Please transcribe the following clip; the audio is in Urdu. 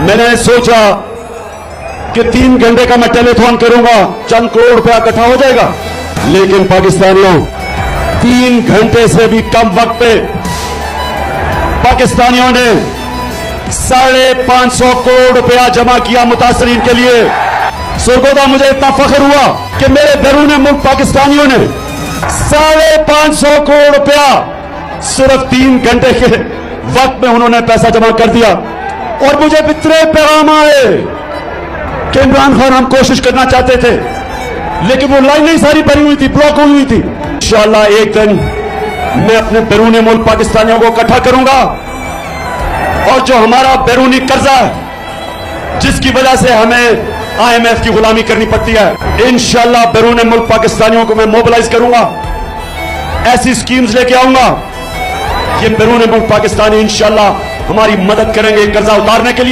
میں نے سوچا کہ 3 گھنٹے کا میں ٹیلیفون کروں گا، چند کروڑ روپیہ اکٹھا ہو جائے گا، لیکن پاکستانیوں 3 گھنٹے سے بھی کم وقت پہ پاکستانیوں نے 550 کروڑ روپیہ جمع کیا متاثرین کے لیے۔ سرگودا مجھے اتنا فخر ہوا کہ میرے بیرون ملک پاکستانیوں نے 550 کروڑ روپیہ صرف 3 گھنٹے کے وقت میں انہوں نے پیسہ جمع کر دیا۔ اور مجھے اتنے پیغام آئے کہ عمران خان ہم کوشش کرنا چاہتے تھے لیکن وہ لائنیں ساری بھری ہوئی تھی، بلاک ہوئی تھی۔ انشاءاللہ ایک دن میں اپنے بیرون ملک پاکستانیوں کو اکٹھا کروں گا، اور جو ہمارا بیرونی قرضہ ہے جس کی وجہ سے ہمیں IMF کی غلامی کرنی پڑتی ہے، انشاءاللہ بیرون ملک پاکستانیوں کو میں موبلائز کروں گا، ایسی سکیمز لے کے آؤں گا کہ بیرون ملک پاکستانی انشاءاللہ ہماری مدد کریں گے قرضہ اتارنے کے لیے۔